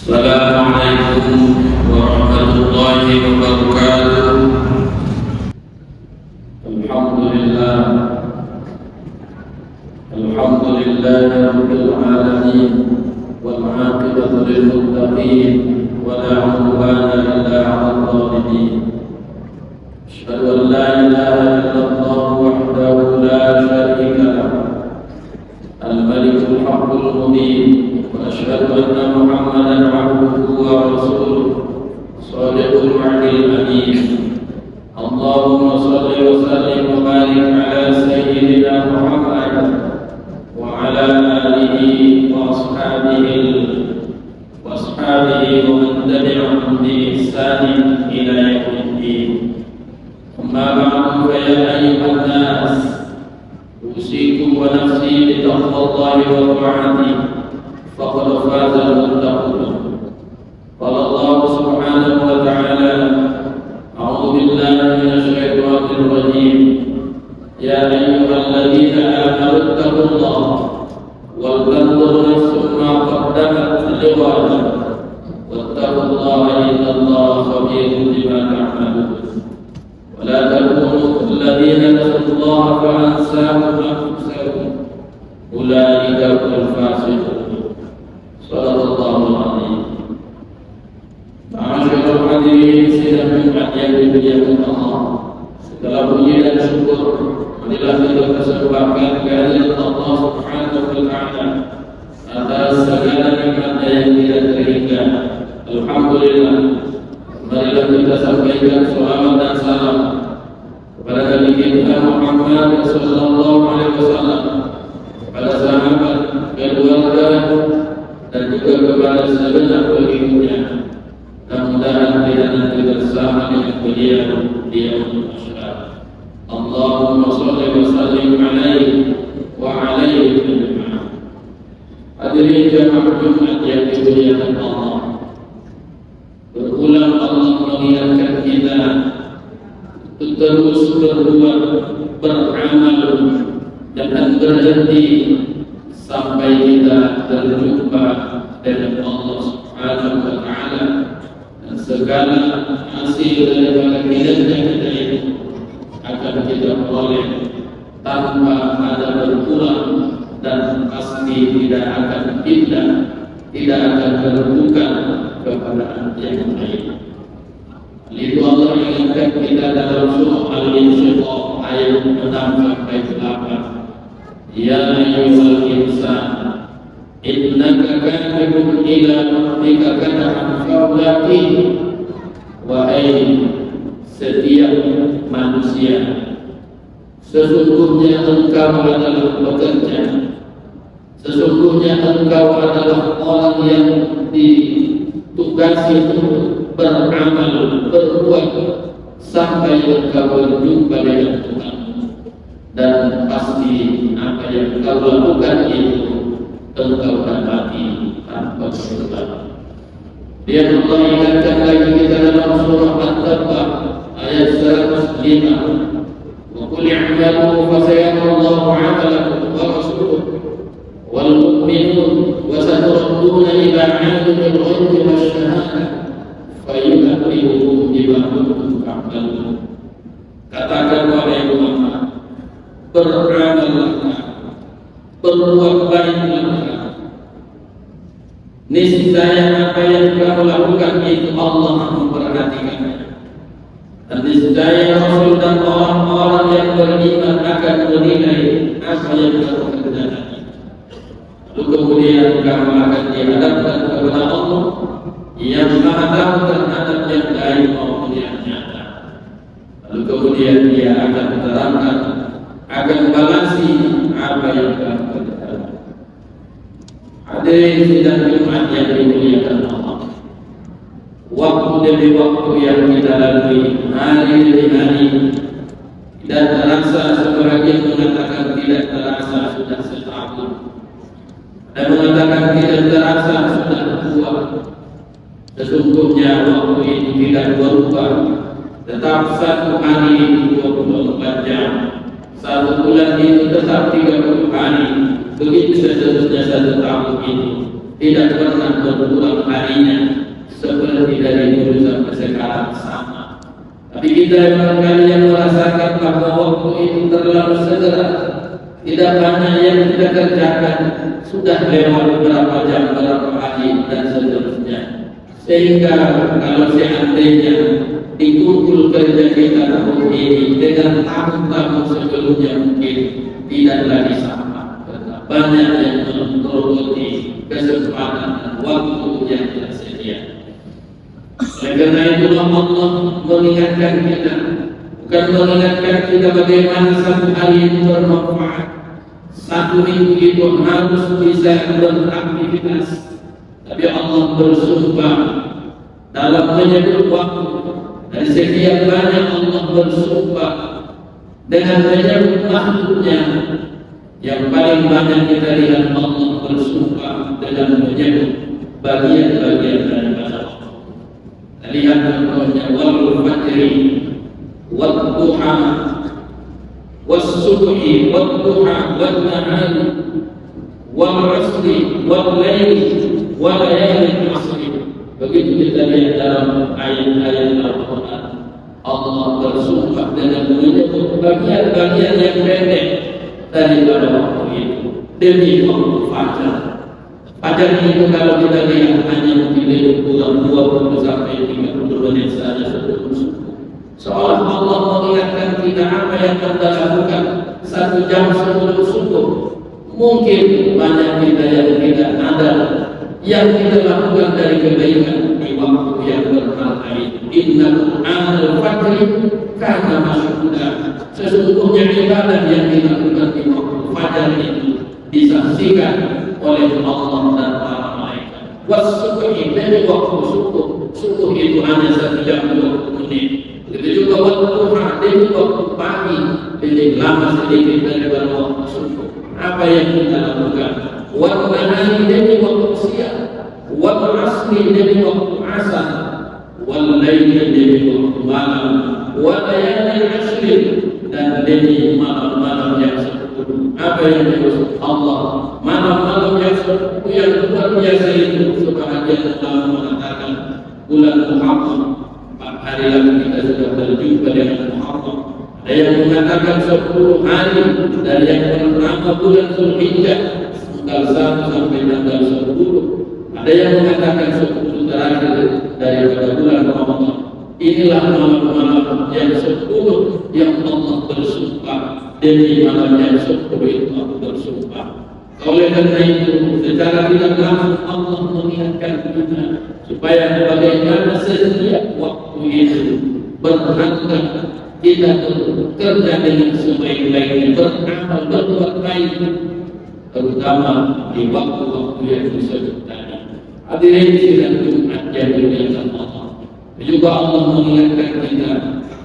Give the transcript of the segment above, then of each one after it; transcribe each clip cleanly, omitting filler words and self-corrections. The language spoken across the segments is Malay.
Assalamualaikum warahmatullahi wabarakatuh. Alhamdulillah, alhamdulillah rabbil alamin, wal 'aqibatu lil muttaqin, wa la 'udwana illa 'alal zalimin. Asyhadu an la ilaha illallah wahdahu la syarika lahu, al-malikul haqqul mubin. وأشهد أن محمدا عبده ورسوله صادق الوعد الأمين. اللهم صل وسلم وبارك على سيدنا محمد وعلى آله وأصحابه ومن تبعهم بإحسان إلى يوم الدين. أما بعد فيا أيها الناس، أوصيكم ونفسي بتقوى الله وطاعته، فقد فاز المتقون. قال الله سبحانه وتعالى: أعوذ بالله من الشيطان الرجيم. يا أيها الذين آمنوا اتقوا الله ولتنظر نفس ما قدمت لغد واتقوا الله إن الله خبير بما تعملون. ولا تكونوا كالذين نسوا الله فأنساهم أنفسهم أولئك هم الفاسقون. Sallallahu alaihi. Ma'asyiral hadirin sidang Jumat yang dimuliakan Allah, segala puji dan syukur marilah kita persembahkan kehadirat Allah Subhanahu wa taala atas segala nikmat yang tidak terhingga. Alhamdulillah, marilah kita sampaikan shalawat dan salam kepada Nabi kita Muhammad sallallahu alaihi wasallam, kepada sahabat, keluarga dan juga kepada segenap pengikutnya. Mudah-mudahan kita nanti bersama dengan beliau di yaumul mahsyar. Allahumma shalli wa sallim alaihi wa alaihi ajma'in. Hadirin jamaah Jumat yang dimuliakan Allah, berulang Allah mengingatkan kita untuk terus berbuat, beramal, jangan berhenti sampai kita berjumpa dengan Allah Subhanahu wa taala, dan segala hasil daripada kinerja kita itu akan kita peroleh tanpa ada berkurang, dan pasti tidak akan pindah, tidak akan berbuka kepada yang lain. Itu Allah ingatkan kita dalam surah Al-Insyiqaq ayat 6 sampai 8. Ya ayyuhal insan, innaka kadhibun ila rabbika kadhan fawlaqih. Wahai setiap manusia, sesungguhnya engkau adalah pekerja, sesungguhnya engkau adalah orang yang ditugasi untuk beramal, berbuat sampai engkau berjumpa dengan Tuhan. Dan pasti apa yang kau lakukan itu engkau dapati tanpa kesulitan. Dia Allah ingatkan lagi kita dalam surah At-Taubah ayat 105. Wa qul i'malu fa sayarallahu 'amalakum wa rasuluhu wal mu'minun wa saturadduna ila 'alimil ghaibi wasyahadah fayunabbi'ukum bima kuntum ta'malun. Katakan wahai Muhammad, beramallah, berbuat baiklah. Niscaya apa yang kamu lakukan itu Allah memperhatikannya. Dan niscaya Rasul dan orang-orang yang beriman akan menilai apa yang kamu kerjakan. Lalu kemudian kamu akan dihadapkan kepada Allah yang Maha Tahu terhadap yang gaib maupun yang nyata. Lalu kemudian Dia akan menerangkan, akan balasi apa yang telah terjadi. Hadirin sidang Jumat yang dimuliakan Allah, waktu demi waktu yang kita lalui, hari demi hari, tidak terasa. Sebagian mengatakan tidak terasa sudah setahun, dan mengatakan tidak terasa sudah tua. Sesungguhnya waktu itu tidak berubah, tetap satu hari 24 jam. Satu bulan itu tetap 30 hari. Begitu seterusnya satu tahun ini. tidak pernah berkurang harinya seperti dari dulu sampai sekarang sama. Tapi kita barangkali yang merasakan bahwa waktu itu terlalu segera, tidak banyak yang kita kerjakan, sudah lewat beberapa jam, beberapa hari dan seterusnya. Sehingga kalau seandainya dikumpul kerja kita tahun ini dengan tahun-tahun sebelumnya mungkin tidak lagi sama. Banyak yang menggerogoti kesempatan dan waktu yang tersedia. Oleh karena itu Allah mengingatkan kita, bukan mengingatkan kita bagaimana satu hari itu bermanfaat. Satu minggu itu harus bisa beraktivitas. Tapi Allah bersumpah dalam menyebut waktu. Dari sekian banyak Allah bersumpah dengan menyebut makhluknya. Yang paling banyak kita lihat Allah bersumpah dengan menyebut bagian-bagian daripada waktu. Lihat contohnya wal fajri wad duha was subhi wad duha wad nahari wal asri wal laili wa layalin asri. Begitu kita lihat dalam ayat-ayat Al-Quran, Allah bersumpah dengan menyebut bagian-bagian yang pendek daripada waktu itu demi waktu fajar. Fajar itu kalau kita lihat hanya mungkin lebih kurang 20 sampai 30 menit saja sebelum subuh. Seolah Allah mengingatkan kita apa yang kita lakukan 1 jam sebelum subuh. Mungkin banyak kita yang tidak ada yang kita lakukan dari kebaikan di waktu yang berharga itu. Inna Qur'anal Fajri kana masyhuda. Sesungguhnya ibadah yang dilakukan di waktu fajar itu disaksikan oleh Allah dan para malaikat. Was-subhi dari waktu subuh. Subuh itu hanya 1 jam 20 menit. Begitu juga waktu dari waktu pagi lebih lama sedikit daripada waktu subuh. Apa yang kita lakukan? Wal-nahari dari waktu siang, wal-asri dari waktu asar, wal-laili dari waktu malam, wal-layalin ashri dan dari malam-malam yang 10. Apa yang dimaksud Allah? Malam-malam yang 10 yang luar biasa itu. Sebahagian ulama mengatakan bulan Muharram. 4 hari lalu kita sudah berjumpa dengan Muharram. Ada yang mengatakan 10 hari dari yang pertama bulan Zulhijjah tanggal 1 sampai tanggal 10. Ada yang mengatakan 10 terakhir daripada bulan Ramadan. Inilah malam-malam yang 10 yang Allah bersumpah. Demi malam yang 10 itu aku bersumpah. Oleh karena itu, secara tidak langsung Allah mengingatkan kita supaya bagaimana setiap waktu itu berharga kita bekerja dengan sebaik-baiknya, beramal, berbuat baik, terutama di waktu-waktu yang disebut tadi. Hadirin sidang Jumat yang dimuliakan Allah. Juga Allah mengingatkan kita,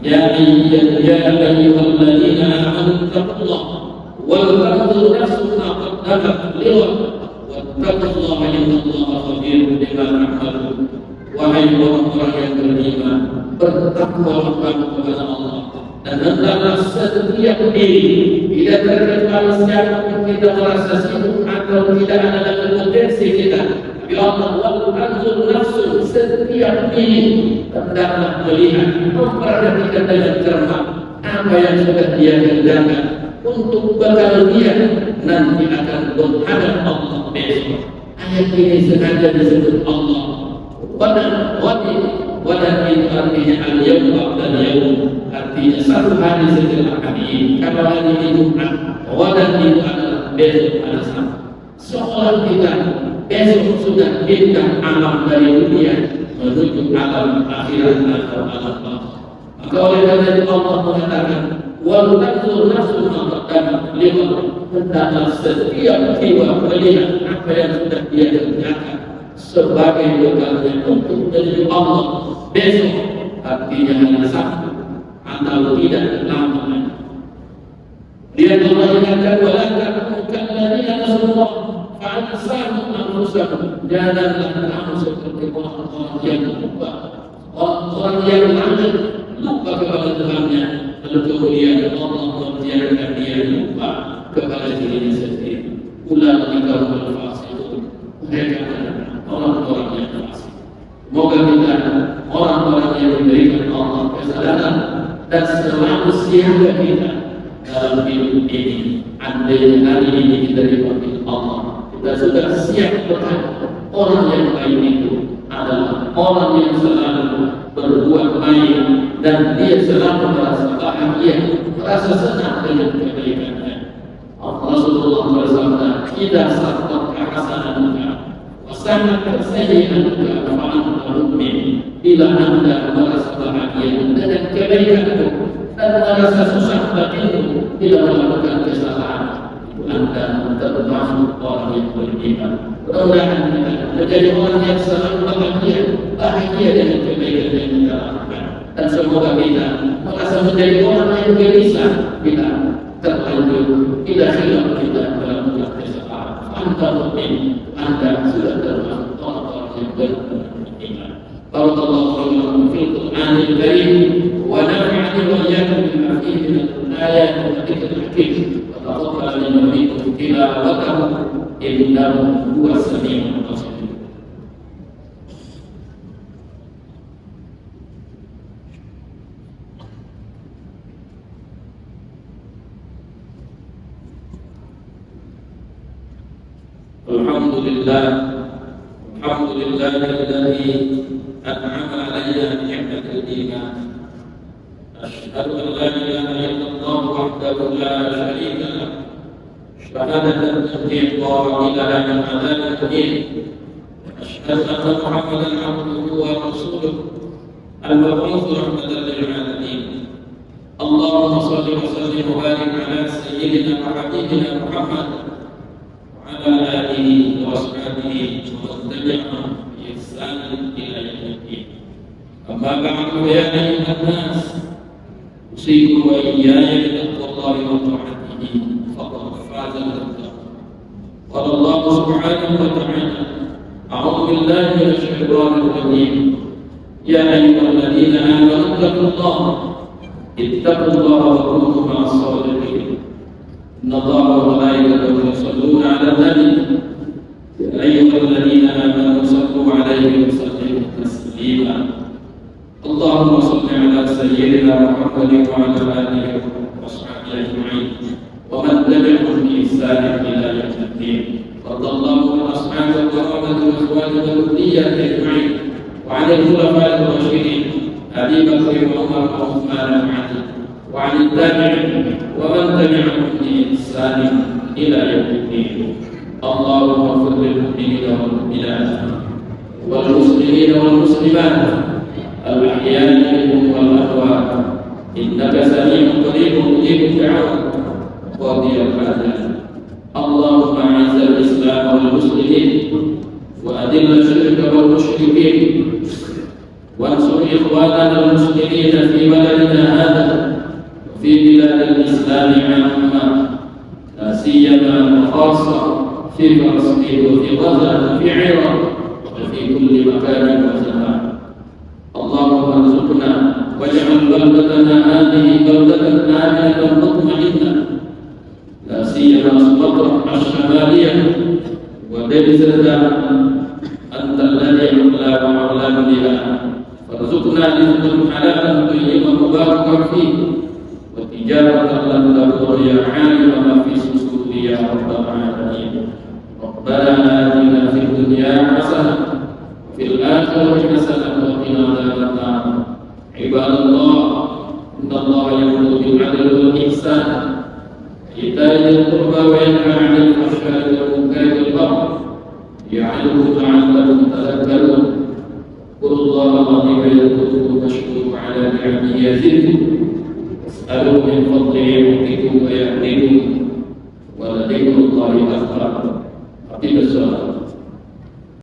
ya ayyuhalladzina amanu taqullaha wal tanzur nafsun ma qaddamat lighad wattaqullaha innallaha khabirun bima ta'malun. Wahai orang-orang yang beriman, bertakwalah kepada Allah dan hendaklah setiap diri, tidak terkecuali siapa yang kita merasa sibuk atau tidak ada dalam potensi kita. Tapi Allah tanzur nafsun, setiap diri hendaklah melihat, memperhatikan dengan cermat apa yang sudah dia kerjakan untuk bekal dia nanti akan menghadap Allah besok. Ayat ini sengaja disebut Allah wadan itu artinya al-yawm ba'dal yawm, artinya satu hari setelah hari ini. Kalau hari ini Jumat, wadan itu adalah besok pada Sabtu. Seolah kita besok sudah pindah alam dari dunia menuju alam akhirat atau alam barzakh. Maka oleh karena itu Allah mengatakan wal tanzur nafsun ma qaddamat lighad, hendaklah setiap jiwa melihat apa yang sudah dia kerjakan sebagai bekalnya untuk menuju Allah besok, artinya hanya Sabtu atau tidak lama lagi. Dia mengingatkan wala takunu kalladzina nasullah fa'ansahum anfusahum, janganlah kamu seperti orang-orang yang lupa, orang yang lalai lupa kepada Tuhannya, lalu kemudian Allah membiarkan dia lupa kepada dirinya sendiri. Ulaika humul fasiqun, mereka Semoga kita orang-orang yang diberikan Allah kesadaran dan selalu siaga kita dalam hidup ini. Andai hari ini kita dipanggil Allah, kita sudah siap berkata orang yang baik itu adalah orang yang selalu berbuat baik dan dia selalu merasa bahagia, merasa senang dengan kebaikannya. Rasulullah bersabda, "Idza saqqata hasanatuka wa sana'at sayyi'atuka fa anta mu'min." Bila Anda merasa bahagia dengan kebaikanmu dan merasa susah batinmu bila melakukan kesalahan, Anda termasuk orang yang beriman. Mudah-mudahan kita menjadi orang yang selalu bahagia dengan kebaikan yang kita lakukan, dan semoga kita merasa menjadi orang yang gelisah bila terlanjur tidak hilang kita dalam melakukan kesalahan. Anda mukmin, Anda sudah termasuk orang-orang yang beriman. Barakallahu lakum fil Qur'anil Karim wa nafa'ani wa iyyakum bima fihi min al-ayati wa dhikril hakim. Taqabbal minkum tilawatahu innahu huwas samiul basir. Alhamdulillah, alhamdulillahilladzi an'ama 'alaina bi ni'matil iman. Asyhadu an la ilaha illallah wahdahu la syarika lah. Syahadatan tuhqiqu ilaha min 'adatin. Asyhadu anna Muhammadan 'abduhu wa rasuluh al-mab'uts rahmatan lil 'alamin. Allahumma shalli wa sallim wa barik 'ala sayyidina wa habibina Muhammad على آله وأصحابه ومن تبعهم بإحسان إلى يوم الدين. أما بعد فيا أيها الناس أوصيكم وإياي بتقوى الله وطاعته فقد فاز المتقون. قال الله سبحانه وتعالى: أعوذ بالله من الشيطان الرجيم. يا أيها الذين آمنوا اتقوا الله وكونوا مع الصادقين. إن الله وملائكته يصلون على النبي يا أيها الذين آمنوا صلوا عليه وسلموا تسليما. اللهم صل على سيدنا محمد وعلى آله وصحبه أجمعين ومن تبعهم بإحسان إلى يوم الدين. وارض اللهم عن أصحاب الكرامة وأزواج وذريته أجمعين وعن الخلفاء الراشدين أبي بكر وعمر وعثمان وعلي وعن التابعين ومن تبعهم بإحسان إلى يوم الدين. اللهم اغفر للمؤمنين والمؤمنات والمسلمين والمسلمات الأحياء منهم والأموات إنك سميع قريب مجيب الدعوات قاضي الحاجات. اللهم أعز الإسلام والمسلمين وأذل الشرك والمشركين وانصر إخواننا المسلمين في بلدنا هذا في بلاد الإسلام عامة، لا سيما وخاصة في فلسطين وفي غزة وفي العراق وفي كل مكان وزمان. اللهم ارزقنا واجعل بلدتنا هذه بلدة آمنة مطمئنة، لا سيما مصر الشمالية وبلدة أنت الذي أولى وأولى بها، فارزقنا رزقا حلالا طيبا مباركا فيه وتجارة لن تبور يا عالم ما في صدور يا رب العالمين. ربنا آتنا في الدنيا حسنة وفي الآخرة حسنة وقنا عذاب النار. عباد الله، إن الله يأمر بالعدل والإحسان وإيتاء ذي القربى وينهى عن الفحشاء والمنكر والبغي يعظكم لعلكم تذكرون. اذكروا الله العظيم يذكركم واشكروا على نعمه يزدكم اسألوا من فضله يعطيكم ويهديكم ولذكر الله أكبر.